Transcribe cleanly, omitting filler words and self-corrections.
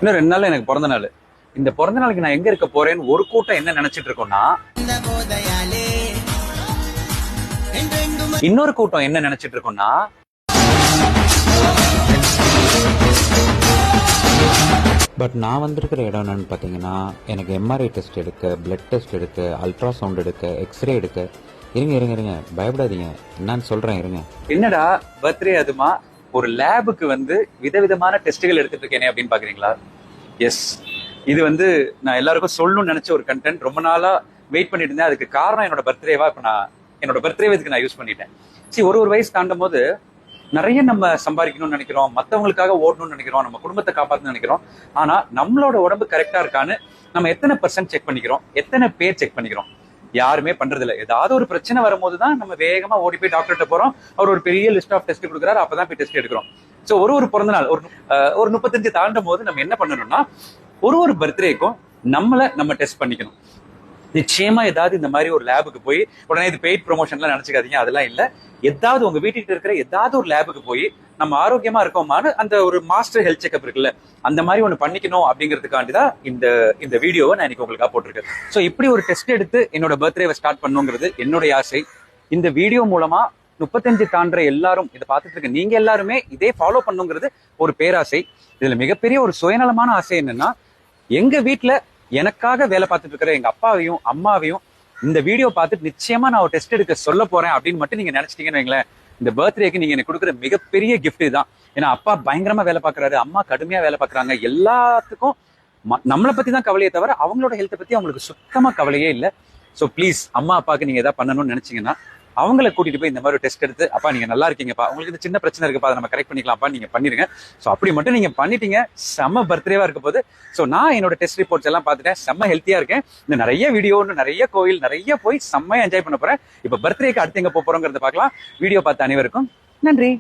இன்னும் 2 நாள் எனக்கு பிறந்த நாள். இந்த பிறந்த நாளைக்கு நான் எங்க இருக்க போறேன்னு ஒரு கூட்டம் என்ன நினைச்சிட்டு இருக்கோம்னா, இன்னொரு கூட்டம் என்ன நினைச்சிட்டு இருக்கோம்னா, பட் நான் வந்திருக்கிற இடம் என்னன்னு பார்த்தீங்கன்னா, எனக்கு எம்ஆர்ஐ டெஸ்ட் எடுக்க, பிளட் டெஸ்ட் எடுக்க, அல்ட்ராசவுண்ட் எடுக்க, எக்ஸ்ரே எடுக்க. இருங்க பயப்படாதீங்க, என்னன்னு சொல்றேன் இருங்க. என்னடா பர்த்டே அதுமா ஒரு லேபுக்கு வந்து விதவிதமான டெஸ்ட்டுகள் எடுத்துட்டு இருக்கேனே அப்படின்னு பாக்குறீங்களா? எஸ், இது வந்து நான் எல்லாருக்கும் சொல்லணும்னு நினைச்ச ஒரு கண்டென்ட். ரொம்ப நாளா வெயிட் பண்ணிட்டு இருந்தேன். அதுக்கு காரணம் என்னோட பர்த்டேவா இப்ப நான் என்னோட பர்த்டே இதுக்கு நான் யூஸ் பண்ணிட்டேன். சரி, ஒரு வயசு தாண்டும் போது நிறைய நம்ம சம்பாதிக்கணும்னு நினைக்கிறோம், மற்றவங்களுக்காக ஓடணும்னு நினைக்கிறோம், நம்ம குடும்பத்தை காப்பாற்றணும்னு நினைக்கிறோம். ஆனா நம்மளோட உடம்பு கரெக்டா இருக்கான்னு நம்ம எத்தனை % செக் பண்ணிக்கிறோம், எத்தனை பேர் செக் பண்ணிக்கிறோம்? யாருமே பண்றது இல்லை. ஏதாவது ஒரு பிரச்சனை வரும்போது தான் நம்ம வேகமா ஓடி போய் டாக்டர்கிட்ட போறோம். அவர் ஒரு பெரிய லிஸ்ட் ஆஃப் டெஸ்ட் கொடுக்குறாரு, அப்பதான் போய் டெஸ்ட் எடுக்கிறோம். ஸோ ஒரு பிறந்த நாள் ஒரு 35 தாண்டும் போது நம்ம என்ன பண்ணணும்னா, ஒரு பர்த்டேக்கும் நம்ம டெஸ்ட் பண்ணிக்கணும். நிச்சயமா ஏதாவது இந்த மாதிரி ஒரு லேபுக்கு போய் உடனே இது பெய்ட் ப்ரொமோஷன்லாம் நினைச்சுக்காதீங்க, அதெல்லாம் இல்ல. ஏதாவது உங்க வீட்டுக்கு இருக்கிற ஏதாவது ஒரு லேபுக்கு போய் நம்ம ஆரோக்கியமா இருக்கோமான்னு அந்த ஒரு மாஸ்டர் ஹெல்த் செக்அப் இருக்குல்ல, அந்த மாதிரி ஒண்ணு பண்ணிக்கணும் அப்படிங்கிறதுக்காண்டி தான் இந்த வீடியோவை நான் இன்னைக்கு உங்களுக்காக போட்டிருக்கேன். ஸோ இப்படி ஒரு டெஸ்ட் எடுத்து என்னோட பர்த்டேவை ஸ்டார்ட் பண்ணுங்கிறது என்னுடைய ஆசை. இந்த வீடியோ மூலமா 35 தாண்டுற எல்லாரும் இதை பார்த்துட்டு இருக்க நீங்க எல்லாருமே இதே ஃபாலோ பண்ணுங்கிறது ஒரு பேராசை. இதுல மிகப்பெரிய ஒரு சுயநலமான ஆசை என்னன்னா, எங்க வீட்டுல எனக்காக வேலை பார்த்துட்டு இருக்கிற எங்க அப்பாவையும் அம்மாவையும் இந்த வீடியோ பார்த்துட்டு நிச்சயமா நான் ஒரு டெஸ்ட் எடுக்க சொல்ல போறேன் அப்படின்னு மட்டும் நீங்க நினைச்சிட்டீங்கன்னு வைங்களேன், இந்த பர்த்டேக்கு நீங்க எனக்கு கொடுக்குற மிகப்பெரிய கிஃப்ட் தான். ஏன்னா அப்பா பயங்கரமா வேலை பார்க்கறாரு, அம்மா கடுமையா வேலை பார்க்கறாங்க. எல்லாத்துக்கும் நம்மளை பத்தி தான் கவலையே தவிர அவங்களோட ஹெல்த்தை பத்தி அவங்களுக்கு சுத்தமா கவலையே இல்லை. ஸோ ப்ளீஸ், அம்மா அப்பாவுக்கு நீங்க ஏதாவது பண்ணணும்னு நினைச்சீங்கன்னா அவங்களை கூட்டிட்டு போய் இந்த மாதிரி டெஸ்ட் எடுத்து, அப்பா நீங்க நல்லா இருக்கீங்கப்பா, உங்களுக்கு இந்த சின்ன பிரச்சனை இருக்குப்பா, அதை நம்ம கரெக்ட் பண்ணிக்கலாம்ப்பா, நீங்க பண்ணிருங்க. ஸோ அப்படி மட்டும் நீங்க பண்ணிட்டீங்க, செம்ம பர்த்டேவா இருக்க போது. ஸோ நான் என்னோட டெஸ்ட் ரிப்போர்ட்ஸ் எல்லாம் பார்த்துட்டேன், செம்ம ஹெல்த்தியா இருக்கேன். இந்த நிறைய வீடியோ, நிறைய கோயில், நிறைய போய் செம்மையா என்ஜாய் பண்ண போறேன். இப்ப பர்த்டேக்கு அடுத்து எங்க போறோங்கிறத பார்க்கலாம். வீடியோ பார்த்த அனைவருக்கும் நன்றி.